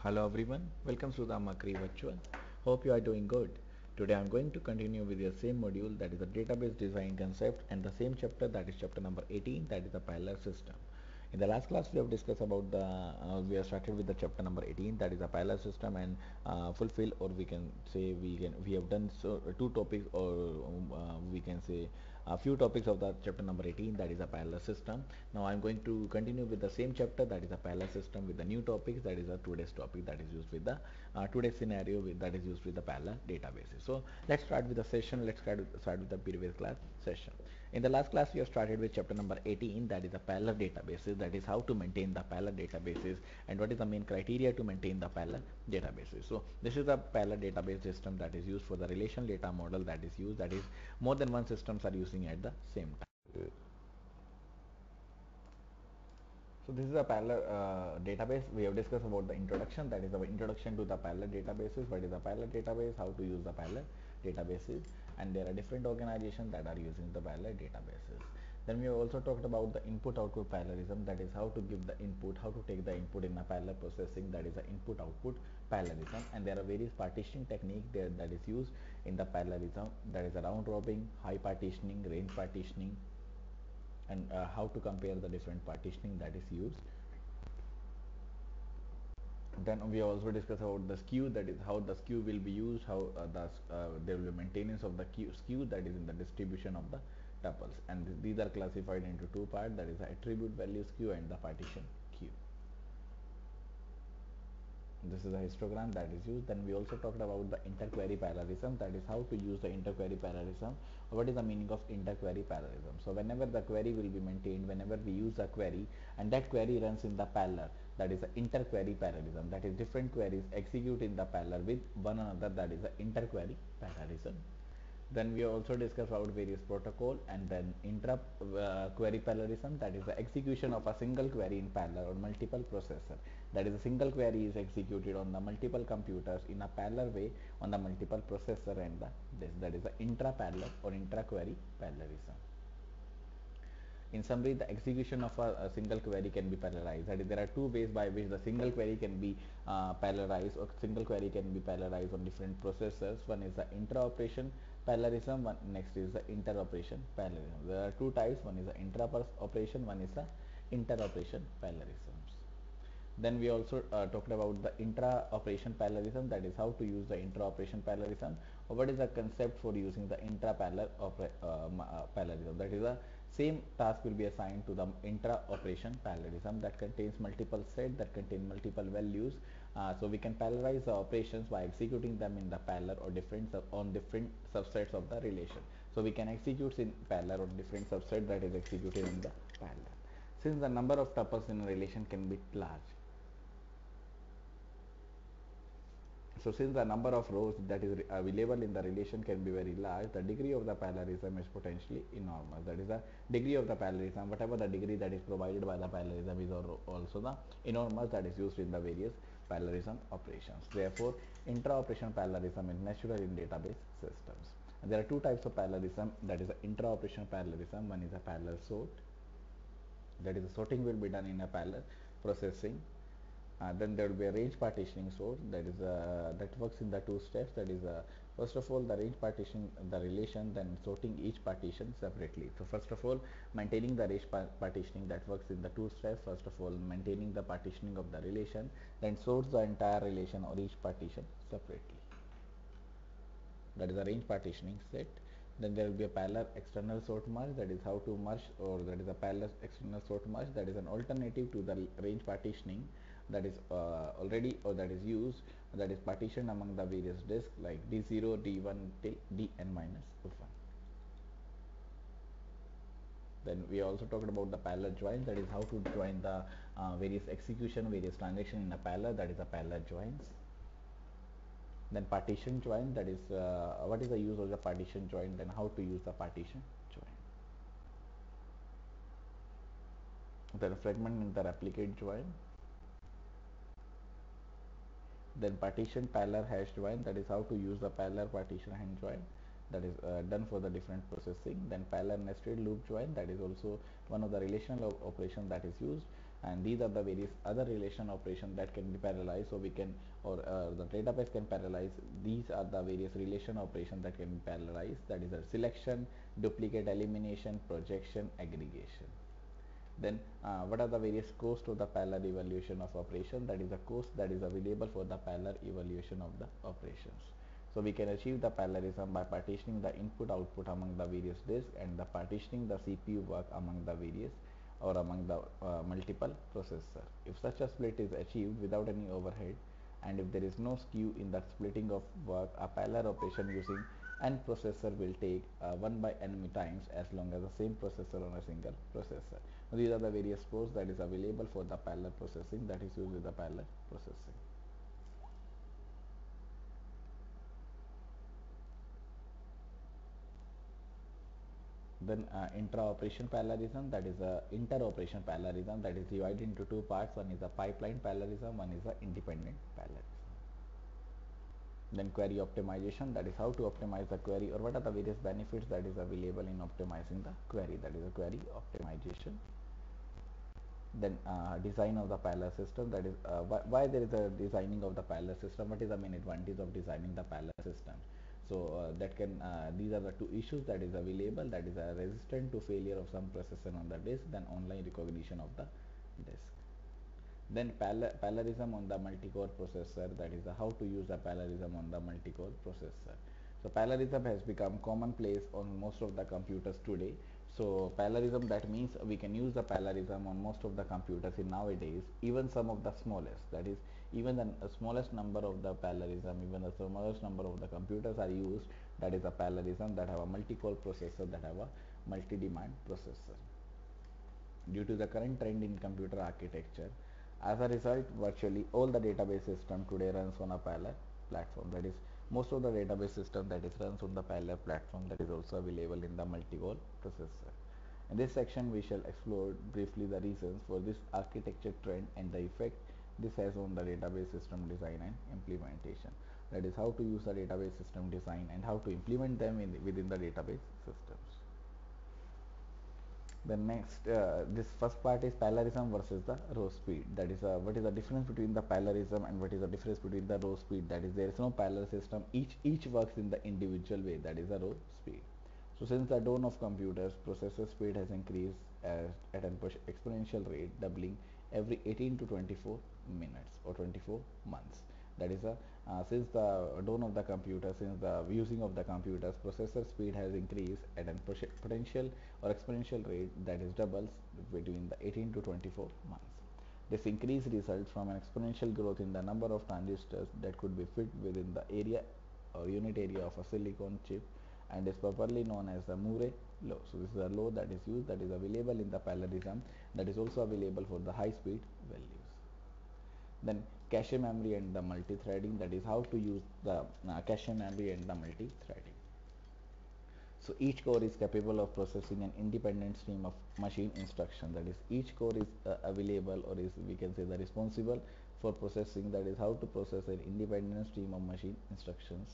Hello everyone, welcome to the Mercury Virtual. Hope you are doing good. Today I am going to continue with your same module, that is the database design concept, and the same chapter, that is chapter number 18, that is the parallel system. In the last class we have discussed about we have started with the chapter number 18, that is the parallel system, and fulfill, or we can say we have done two topics, or we can say a few topics of the chapter number 18, that is a parallel system. Now I'm going to continue with the same chapter, that is a parallel system, with the new topics, that is a today's topic, that is used with the today's scenario that is used with the parallel databases. So let's start with the session. Let's start with the previous class session. In the last class we have started with chapter number 18, that is the parallel databases, that is how to maintain the parallel databases and what is the main criteria to maintain the parallel databases. So this is the parallel database system that is used for the relational data model, that is used, that is more than one systems are using at the same time. So this is a parallel database. We have discussed about the introduction, that is the introduction to the parallel databases, what is a parallel database, how to use the parallel databases, and there are different organizations that are using the parallel databases. Then we have also talked about the input-output parallelism, that is how to give the input, how to take the input in a parallel processing, that is the input-output parallelism, and there are various partitioning technique there that is used in the parallelism, that is a round robin, high partitioning, range partitioning, and how to compare the different partitioning that is used. Then we also discuss about the skew, that is how the skew will be used, how there will be maintenance of the skew that is in the distribution of the tuples, and these are classified into two parts, that is the attribute value skew and the partition skew. This is a histogram that is used. Then we also talked about the interquery parallelism, that is how to use the interquery parallelism. What is the meaning of interquery parallelism? So whenever the query will be maintained, whenever we use a query and that query runs in the parallel, that is the interquery parallelism, that is different queries execute in the parallel with one another, that is the interquery parallelism. Then we also discuss about various protocol, and then intra query parallelism, that is the execution of a single query in parallel on multiple processor, that is a single query is executed on the multiple computers in a parallel way on the multiple processor, and that is the intra parallel or intra query parallelism. In summary, the execution of a single query can be parallelized. That is, there are two ways by which the single query can be parallelized, or single query can be parallelized on different processors. One is the intra-operation parallelism, next is the inter-operation parallelism. There are two types. One is the intra-operation, one is the inter-operation parallelisms. Then we also talked about the intra-operation parallelism, that is how to use the intra-operation parallelism, or what is the concept for using the intra-parallel parallelism. That is the same task will be assigned to the intra-operation parallelism that contains multiple sets that contain multiple values. So we can parallelize the operations by executing them in the parallel or on different subsets of the relation. So we can execute in parallel on different subset that is executed in the parallel. Since the number of tuples in a relation can be large, so since the number of rows that is available in the relation can be very large, the degree of the parallelism is potentially enormous. That is the degree of the parallelism, whatever the degree that is provided by the parallelism is also the enormous that is used in the various parallelism operations. Therefore, intra-operation parallelism is natural in database systems. And there are two types of parallelism, that is the intra-operation parallelism. One is a parallel sort, that is the sorting will be done in a parallel processing. Then there will be a range partitioning sort, that is that works in the two steps, that is first of all the range partition the relation, then sorting each partition separately. So first of all, maintaining the range partitioning, that works in the two steps. First of all, maintaining the partitioning of the relation, then sorts the entire relation or each partition separately. That is a range partitioning set. Then there will be a parallel external sort merge, that is how to merge, or that is a parallel external sort merge, that is an alternative to the range partitioning that is already, or that is used, that is partitioned among the various disks like D0, D1 till Dn minus 1. Then we also talked about the parallel join, that is how to join the various execution, various transactions in a parallel, that is the parallel joins. Then partition join, that is what is the use of the partition join, then how to use the partition join. Then fragment interreplicate join. Then partition parallel hash join, that is how to use the parallel partition hash join, that is done for the different processing. Then parallel nested loop join, that is also one of the relational operation that is used. and these are the various other relation operations that can be parallelized. So we can, or the database can parallelize. These are the various relation operations that can be parallelized, that is a selection, duplicate, elimination, projection, aggregation. Then what are the various costs of the parallel evaluation of operation? That is the cost that is available for the parallel evaluation of the operations. So we can achieve the parallelism by partitioning the input output among the various disks and the partitioning the CPU work among the various or among the multiple processor. If such a split is achieved without any overhead, and if there is no skew in the splitting of work, a parallel operation using n processor will take 1 by n times as long as the same processor on a single processor. Now, these are the various cores that is available for the parallel processing that is used with the parallel processing. Then intra-operation parallelism, that is inter-operation parallelism, that is divided into two parts. One is the pipeline parallelism, one is the independent parallelism. Then query optimization, that is how to optimize the query, or what are the various benefits that is available in optimizing the query, that is a query optimization. Then design of the parallel system, that is why there is a designing of the parallel system, what is the main advantage of designing the parallel system. So that can these are the two issues that is available, that is resistant to failure of some processor on the disk, then online recognition of the disk. Then parallelism on the multi-core processor, that is how to use the parallelism on the multi-core processor. So parallelism has become commonplace on most of the computers today. So parallelism, that means we can use the parallelism on most of the computers in nowadays, even some of the smallest, that is even the smallest number of the parallelism, even the smallest number of the computers are used, that is a parallelism that have a multi-core processor, that have a multi-demand processor. Due to the current trend in computer architecture, as a result, virtually all the database system today runs on a parallel platform. That is, most of the database system that is runs on the parallel platform, that is also available in the multi-core processor. In this section, we shall explore briefly the reasons for this architecture trend and the effect this has on the database system design and implementation. That is how to use the database system design and how to implement them within the database systems. The next, this first part is parallelism versus the row speed. That is, what is the difference between the parallelism and what is the difference between the row speed. That is, there is no parallel system. Each works in the individual way. That is a row speed. So since the dawn of computers, processor speed has increased at an exponential rate, doubling every 18 to 24 minutes or 24 months. That is, since the dawn of the computer, since the using of the computers, processor speed has increased at an potential or exponential rate that is doubles between the 18 to 24 months. This increase results from an exponential growth in the number of transistors that could be fit within the area or unit area of a silicon chip, and is properly known as the Moore law. So this is a law that is used, that is available in the parallelism, that is also available for the high speed values. Then cache memory and the multi-threading, that is how to use the cache memory and the multi-threading. So each core is capable of processing an independent stream of machine instruction, that is each core is available, or is, we can say, the responsible for processing, that is how to process an independent stream of machine instructions,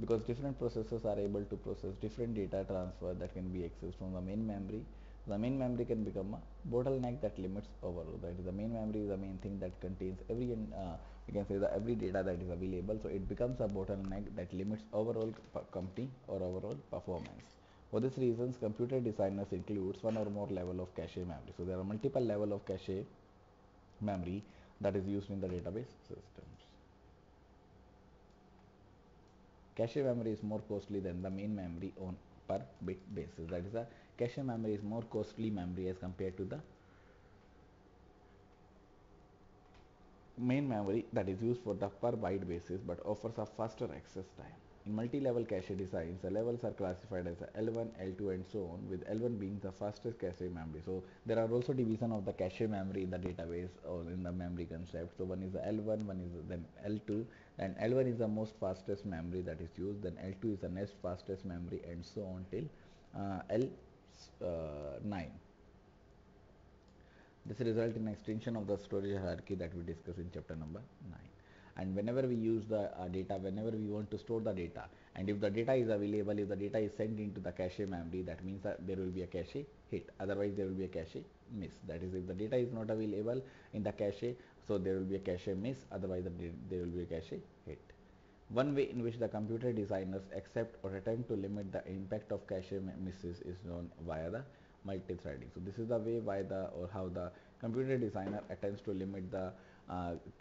because different processors are able to process different data transfer that can be accessed from the main memory. The main memory can become a bottleneck that limits overall. That is, the main memory is the main thing that contains every we can say the every data that is available. So it becomes a bottleneck that limits overall company or overall performance. For this reasons, computer designers includes one or more level of cache memory. So there are multiple level of cache memory that is used in the database systems. Cache memory is more costly than the main memory on per bit basis. That is, a cache memory is more costly memory as compared to the main memory that is used for the per byte basis, but offers a faster access time. In multi-level cache designs, the levels are classified as L1, L2 and so on, with L1 being the fastest cache memory. So there are also division of the cache memory in the database or in the memory concept. So one is the L1, one is then L2, and L1 is the most fastest memory that is used, then L2 is the next fastest memory, and so on till L9. This results in extension of the storage hierarchy that we discussed in chapter number 9. and whenever we use the data, whenever we want to store the data, and if the data is available, if the data is sent into the cache memory, that means that there will be a cache hit, otherwise there will be a cache miss. That is, if the data is not available in the cache, so there will be a cache miss, otherwise there will be a cache hit. One way in which the computer designers accept or attempt to limit the impact of cache misses is known via the multi-threading. So this is the way why the or how the computer designer attempts to limit the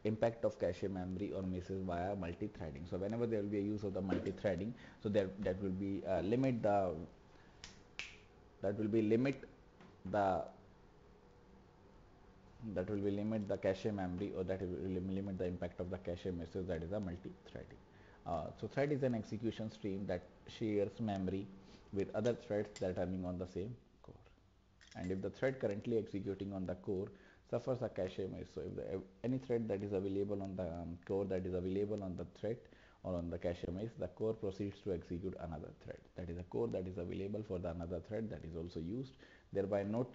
impact of cache memory or misses via multi-threading. So whenever there will be a use of the multi-threading, so that will be limit the the limit the cache memory, or that will limit the impact of the cache misses, that is a multi-threading. So thread is an execution stream that shares memory with other threads that are running on the same core. And if the thread currently executing on the core suffers a cache miss, so if any thread that is available on the core that is available on the thread or on the cache miss, the core proceeds to execute another thread. That is a core that is available for the another thread that is also used, thereby not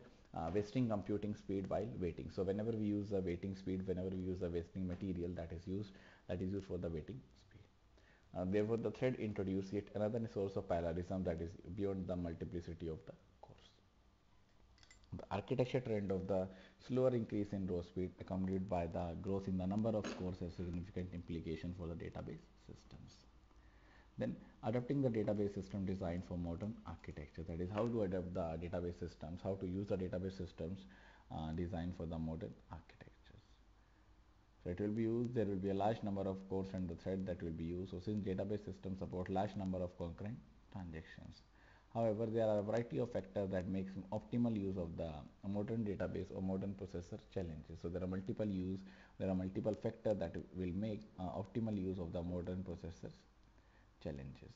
wasting computing speed while waiting. So whenever we use the waiting speed, whenever we use the wasting material, that is used for the waiting speed. Therefore, the thread introduces yet another source of parallelism that is beyond the multiplicity of the cores. The architecture trend of the slower increase in row speed accompanied by the growth in the number of cores has significant implication for the database systems. Then adapting the database system design for modern architecture, that is how to adapt the database systems, how to use the database systems designed for the modern architectures. So it will be used, there will be a large number of cores and the thread that will be used. So since database systems support large number of concurrent transactions, however, there are a variety of factors that makes optimal use of the modern database or modern processor challenges. So there are multiple factors that will make optimal use of the modern processors challenging.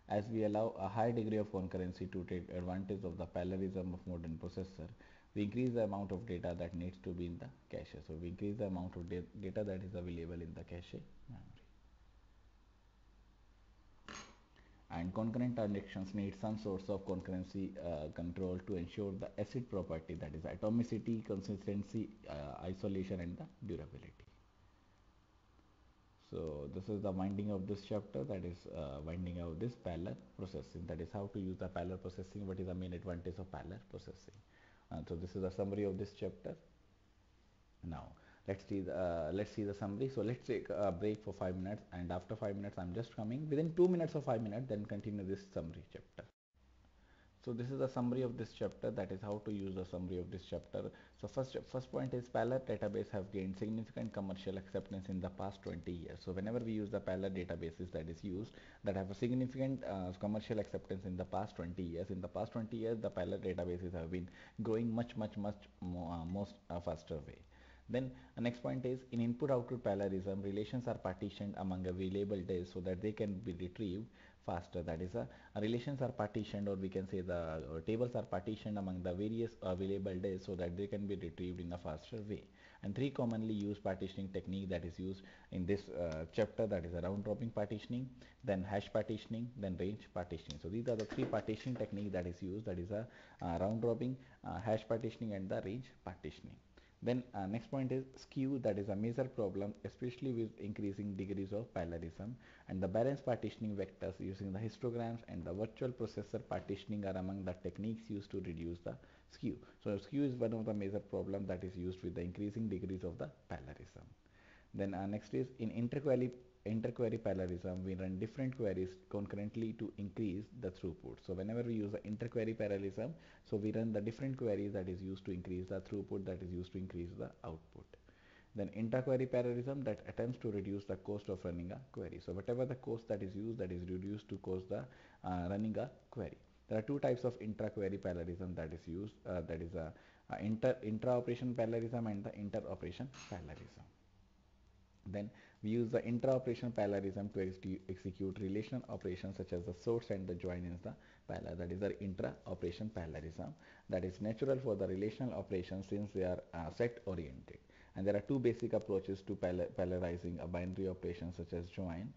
As we allow a high degree of concurrency to take advantage of the parallelism of modern processor, we increase the amount of data that needs to be in the cache. So we increase the amount of data that is available in the cache memory. And concurrent transactions need some source of concurrency control to ensure the ACID property, that is atomicity, consistency, isolation, and the durability. So this is the winding of this chapter, that is winding out this parallel processing, that is how to use the parallel processing, what is the main advantage of parallel processing. So this is a summary of this chapter. Now let's see the summary. So let's take a break for 5 minutes, and after 5 minutes I'm just coming within 2 minutes or 5 minutes, then continue this summary chapter. So this is the summary of this chapter, that is how to use the summary of this chapter. So first point is parallel database have gained significant commercial acceptance in the past 20 years. So whenever we use the parallel databases that is used, that have a significant commercial acceptance in the past 20 years. In the past 20 years, the parallel databases have been growing much more, faster way. Then next point is in input-output parallelism, relations are partitioned among available days so that they can be retrieved faster. That is, relations are partitioned, or we can say the tables are partitioned among the various available days so that they can be retrieved in a faster way. And three commonly used partitioning technique that is used in this chapter, that is a round robin partitioning, then hash partitioning, then range partitioning. So these are the three partitioning technique that is used, that is a round robin, hash partitioning, and the range partitioning. Then next point is skew, that is a major problem, especially with increasing degrees of parallelism. And the balance partitioning vectors using the histograms and the virtual processor partitioning are among the techniques used to reduce the skew. So skew is one of the major problem that is used with the increasing degrees of the parallelism. Then next is in interquery parallelism, we run different queries concurrently to increase the throughput. So whenever we use the interquery parallelism, so we run the different queries that is used to increase the throughput, that is used to increase the output. Then interquery parallelism that attempts to reduce the cost of running a query. So whatever the cost that is used, that is reduced to cost the running a query. There are two types of intra-query parallelism that is used, that is a intra-operation parallelism and the inter-operation parallelism. Then we use the intra-operation parallelism to execute relational operations such as the source and the join in the parallel. That is the intra-operation parallelism, that is natural for the relational operations since they are set oriented. And there are two basic approaches to parallelizing a binary operation such as join.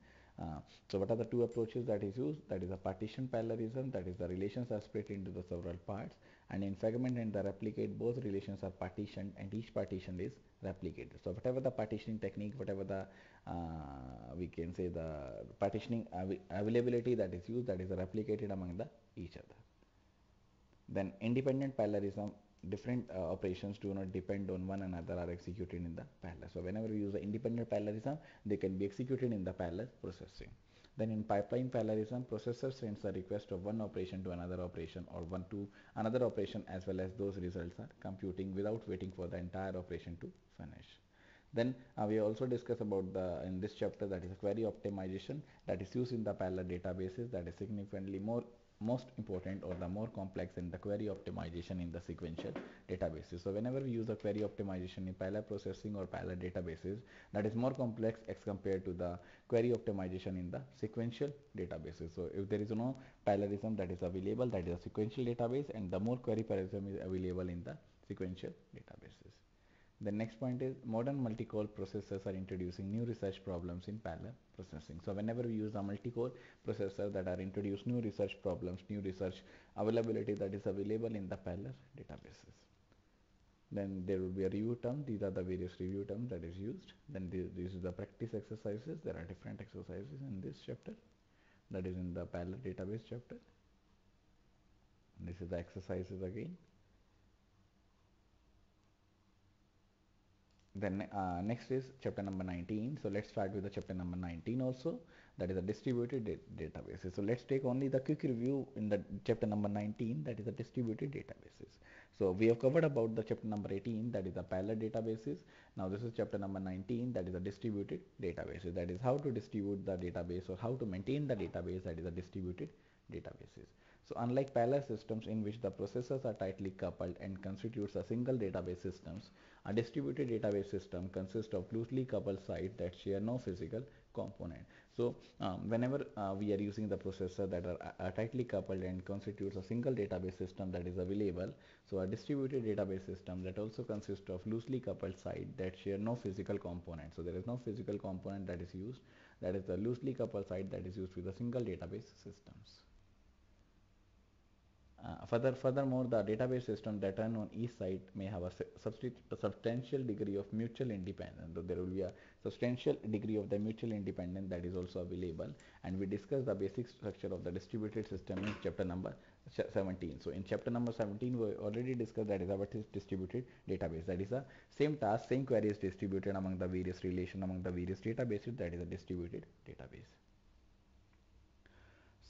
So what are the two approaches that is used? That is a partition parallelism, that is the relations are split into the several parts, and in fragment and the replicate, both relations are partitioned and each partition is replicated. So whatever the partitioning technique, whatever the we can say the partitioning availability that is used, that is replicated among the each other. Then independent parallelism, different operations do not depend on one another, are executed in the parallel. So whenever we use the independent parallelism, they can be executed in the parallel processing. Then in pipeline parallelism, processor sends a request of one operation to another operation or one to another operation, as well as those results are computing without waiting for the entire operation to finish. Then we also discuss about the in this chapter, that is a query optimization that is used in the parallel databases, that is significantly most important or the more complex in the query optimization in the sequential databases. So whenever we use the query optimization in parallel processing or parallel databases, that is more complex as compared to the query optimization in the sequential databases. So if there is no parallelism that is available, that is a sequential database, and the more query parallelism is available in the sequential databases. The next point is modern multi-core processors are introducing new research problems in parallel processing. So whenever we use a multi-core processor, that are introduce new research problems, new research availability that is available in the parallel databases. Then there will be a review term. These are the various review terms that is used. Then this is the practice exercises. There are different exercises in this chapter. That is in the parallel database chapter. This is the exercises again. Then next is chapter number 19. So let's start with the chapter number 19 also, that is a distributed databases. So let's take only the quick review in the chapter number 19, that is the distributed databases. So we have covered about the chapter number 18, that is the parallel databases. Now this is chapter number 19, that is a distributed databases, that is how to distribute the database or how to maintain the database, that is a distributed databases. So unlike parallel systems in which the processors are tightly coupled and constitutes a single database systems, a distributed database system consists of loosely coupled sites that share no physical component. So whenever we are using the processor that are tightly coupled and constitutes a single database system that is available, so a distributed database system that also consists of loosely coupled sites that share no physical component. So there is no physical component that is used, that is the loosely coupled site that is used with a single database systems. Furthermore, the database system that run on each site may have a substantial degree of mutual independence. So there will be a substantial degree of the mutual independence that is also available. And we discussed the basic structure of the distributed system in chapter number 17. So in chapter number 17, we already discussed that is what is distributed database. That is the same task, same query is distributed among the various relation among the various databases. That is a distributed database.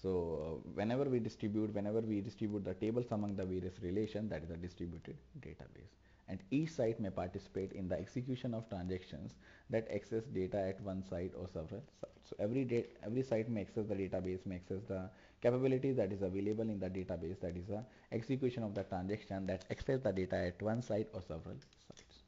So whenever we distribute the tables among the various relations, that is a distributed database. And each site may participate in the execution of transactions that access data at one site or several sites. So every site may access the database, may access the capability that is available in the database, that is the execution of the transaction that access the data at one site or several sites.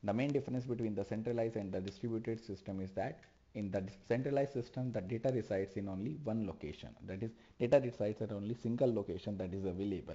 The main difference between the centralized and the distributed system is that in the centralized system, the data resides in only one location. That is, data resides at only single location that is available.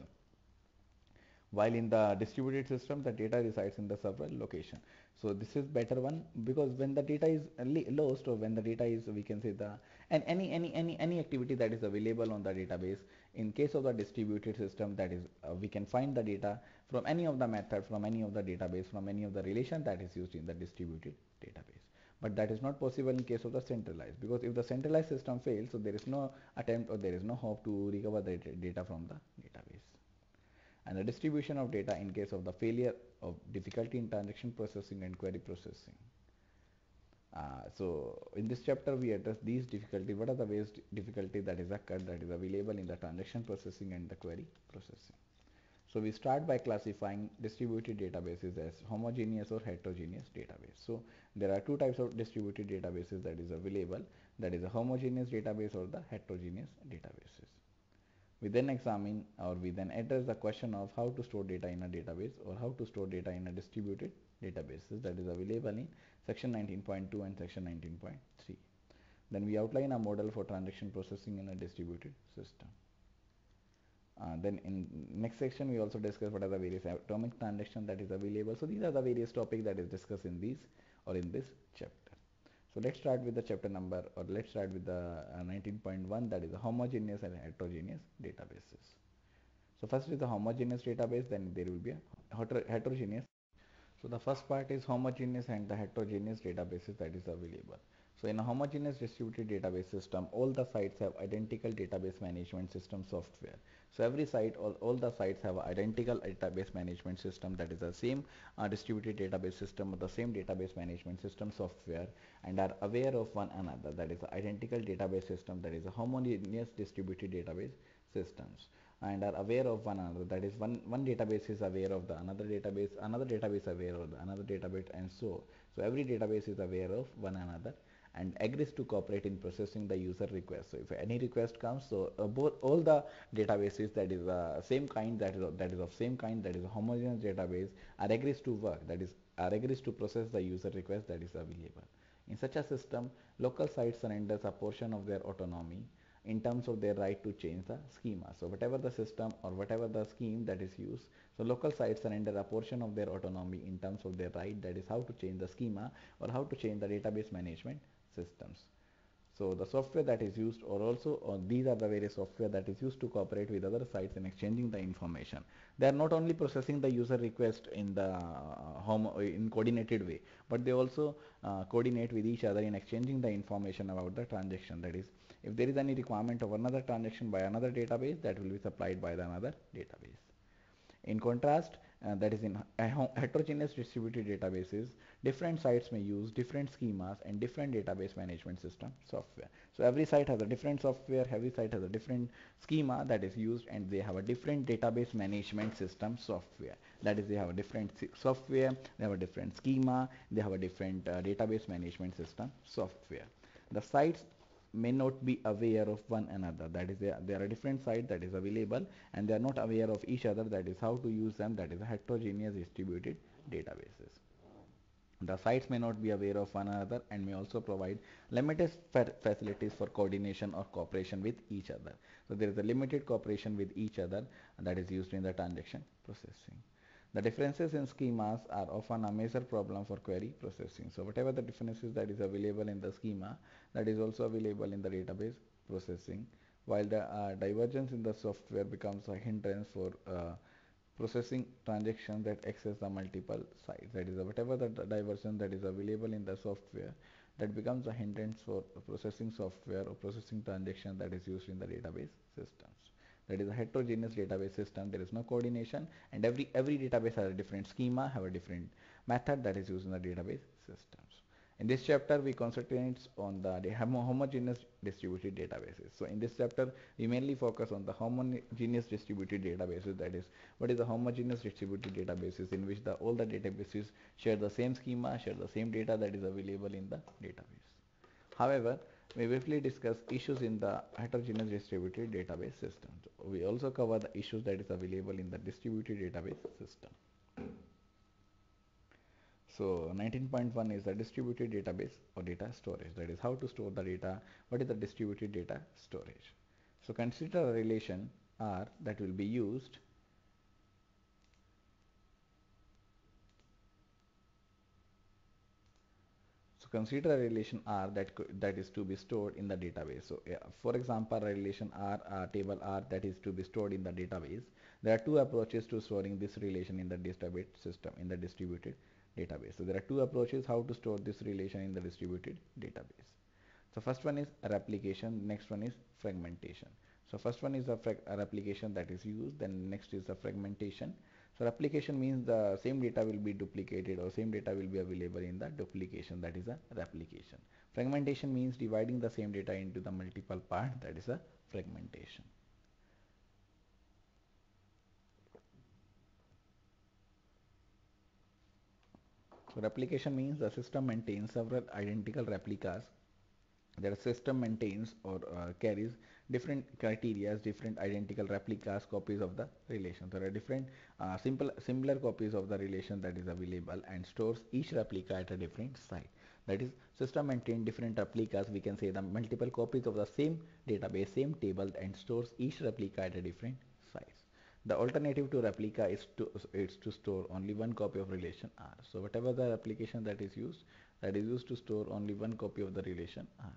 While in the distributed system, the data resides in the several location. So this is better one, because when the data is lost, or when the data is, we can say the and any activity that is available on the database, in case of the distributed system, that is we can find the data from any of the method, from any of the database, from any of the relation that is used in the distributed database. But that is not possible in case of the centralized, because if the centralized system fails, so there is no attempt or there is no hope to recover the data from the database. And the distribution of data in case of the failure of difficulty in transaction processing and query processing. So in this chapter we address these difficulties. What are the ways difficulty that is occurred, that is available in the transaction processing and the query processing. So we start by classifying distributed databases as homogeneous or heterogeneous database. So there are two types of distributed databases that is available, that is a homogeneous database or the heterogeneous databases. We then examine, or we then address the question of how to store data in a database or how to store data in a distributed databases, that is available in section 19.2 and section 19.3. Then we outline a model for transaction processing in a distributed system. Then in next section we also discuss what are the various atomic transactions that is available. So these are the various topics that is discussed in these or in this chapter. So let's start with the chapter number, or let's start with the 19.1, that is the homogeneous and heterogeneous databases. So first is the homogeneous database, then there will be a heterogeneous. So the first part is homogeneous and the heterogeneous databases that is available. So in a homogeneous distributed database system, all the sites have identical database management system software. So every site, all the sites have identical database management system, that is the same distributed database system or the same database management system software, and are aware of one another, that is the identical database system, that is a homogeneous distributed database systems, and are aware of one another, that is one database is aware of the another database aware of the another database, and so every database is aware of one another and agrees to cooperate in processing the user request. So if any request comes, so both all the databases that is same kind, that is of same kind, that is a homogeneous database, are agrees to work, that is are agrees to process the user request that is available. In such a system, local site surrenders a portion of their autonomy in terms of their right to change the schema. So whatever the system or whatever the scheme that is used, so local sites surrender a portion of their autonomy in terms of their right, that is how to change the schema or how to change the database management systems. So the software that is used, or these are the various software that is used to cooperate with other sites in exchanging the information. They are not only processing the user request in the in coordinated way, but they also coordinate with each other in exchanging the information about the transaction. That is, if there is any requirement of another transaction by another database, that will be supplied by the another database. In contrast, that is in heterogeneous distributed databases, different sites may use different schemas and different database management system software. So every site has a different software, every site has a different schema that is used, and they have a different database management system software. That is, they have a different software, they have a different schema, they have a different database management system software. The sites may not be aware of one another, that is, there are different sites that is available and they are not aware of each other, that is how to use them, that is heterogeneous distributed databases. The sites may not be aware of one another and may also provide limited facilities for coordination or cooperation with each other. So there is a limited cooperation with each other that is used in the transaction processing. The differences in schemas are often a major problem for query processing. So whatever the differences that is available in the schema, that is also available in the database processing, while the divergence in the software becomes a hindrance for processing transactions that access the multiple sites. That is, whatever the diversion that is available in the software, that becomes a hindrance for processing software or processing transaction that is used in the database systems. That is a heterogeneous database system. There is no coordination, and every database has a different schema, have a different method that is used in the database systems. In this chapter, we concentrate on the homogeneous distributed databases. So in this chapter, we mainly focus on the homogeneous distributed databases. That is, what is the homogeneous distributed databases, in which all the databases share the same schema, share the same data that is available in the database. However, we briefly discuss issues in the heterogeneous distributed database system. So we also cover the issues that is available in the distributed database system. So 19.1 is the distributed database or data storage. That is how to store the data. What is the distributed data storage? So consider a relation R that will be used consider a relation R that is to be stored in the database. So for example, a relation R, table R that is to be stored in the database. There are two approaches to storing this relation in the database system, in the distributed database. So there are two approaches how to store this relation in the distributed database. So first one is a replication, next one is fragmentation. So first one is a replication that is used, then next is the fragmentation. So replication means the same data will be duplicated, or same data will be available in the duplication, that is a replication. Fragmentation means dividing the same data into the multiple parts, that is a fragmentation. So replication means the system maintains several identical replicas. The system maintains or carries different criteria, different identical replicas, copies of the relation. There are different similar copies of the relation that is available, and stores each replica at a different site. That is, system maintains different replicas, we can say the multiple copies of the same database, same table, and stores each replica at a different size. The alternative to replica is to store only one copy of relation R. So whatever the application that is used to store only one copy of the relation R.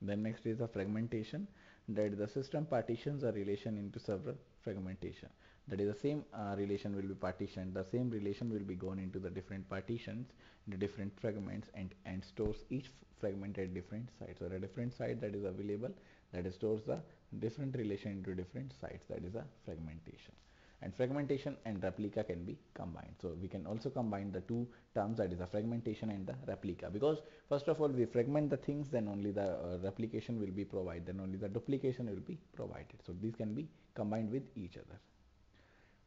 Then next is the fragmentation, that the system partitions a relation into several fragmentation. That is the same relation will be partitioned, the same relation will be gone into the different partitions, the different fragments, and stores each fragment at different sites, or a different site that is available, that stores the different relation into different sites, that is a fragmentation. And fragmentation and replica can be combined. So we can also combine the two terms, that is the fragmentation and the replica, because first of all we fragment the things, then only the replication will be provided, then only the duplication will be provided. So these can be combined with each other.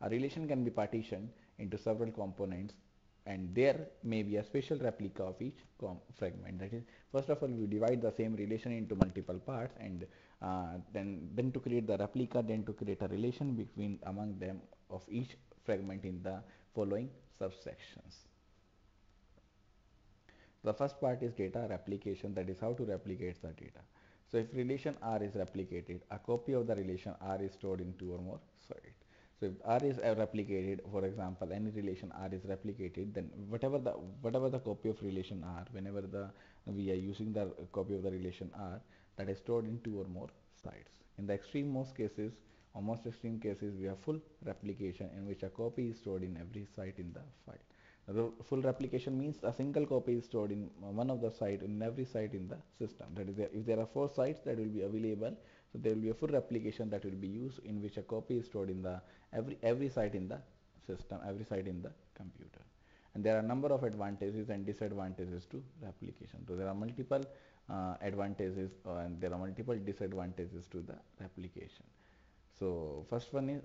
A relation can be partitioned into several components, and there may be a special replica of each fragment. That is, first of all we divide the same relation into multiple parts, and then to create the replica, then to create a relation between among them of each fragment in the following subsections. The first part is data replication, that is how to replicate the data. So if relation R is replicated, a copy of the relation R is stored in two or more sites. So if R is replicated, for example, any relation R is replicated, then whatever the copy of relation R, whenever we are using the copy of the relation R, that is stored in two or more sites. In the extreme most cases, or most extreme cases, we have full replication, in which a copy is stored in every site in the file. Full replication means a single copy is stored in one of the site, in every site in the system. That is, if there are 4 sites that will be available, so there will be a full replication that will be used, in which a copy is stored in the every site in the system, every site in the computer. And there are a number of advantages and disadvantages to replication. So there are multiple advantages and there are multiple disadvantages to the replication. So first one is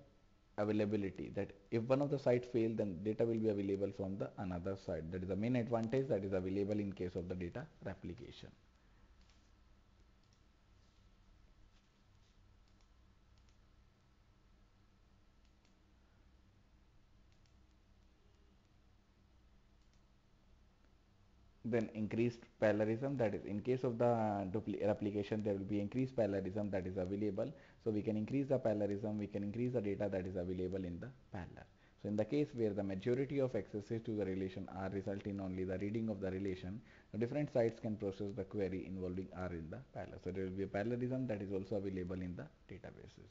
availability, that if one of the site fail, then data will be available from the another site. That is the main advantage that is available in case of the data replication. Then increased parallelism, that is in case of the replication there will be increased parallelism that is available. So we can increase the parallelism, we can increase the data that is available in the parallel. So in the case where the majority of accesses to the relation R result in only the reading of the relation, the different sites can process the query involving R in the parallel. So there will be a parallelism that is also available in the databases.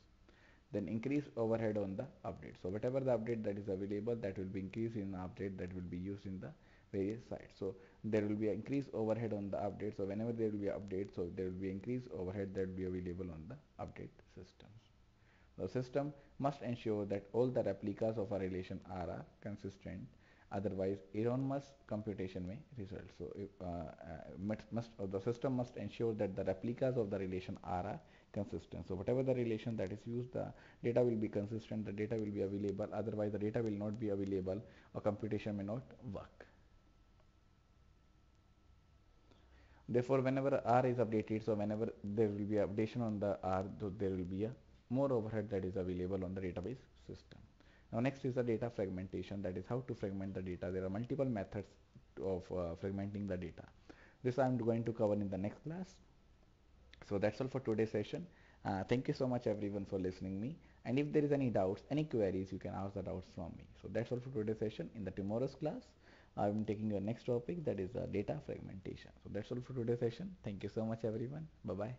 Then increase overhead on the update. So whatever the update that is available, that will be increased in the update that will be used in the various sites. So there will be an increased overhead on the update. So whenever there will be update, so there will be increased overhead that will be available on the update systems. The system must ensure that all the replicas of a relation R are consistent. Otherwise, erroneous computation may result. So, the system must ensure that the replicas of the relation R are consistent. So, whatever the relation that is used, the data will be consistent. The data will be available. Otherwise, the data will not be available, or computation may not work. Therefore, whenever R is updated, so whenever there will be updation on the R, there will be a more overhead that is available on the database system. Now next is the data fragmentation, that is how to fragment the data. There are multiple methods of fragmenting the data. This I am going to cover in the next class. So that's all for today's session. Thank you so much everyone for listening me, and if there is any doubts, any queries, you can ask the doubts from me. So that's all for today's session. In the tomorrow's class, I am taking your next topic, that is data fragmentation. So that's all for today's session. Thank you so much everyone. Bye bye.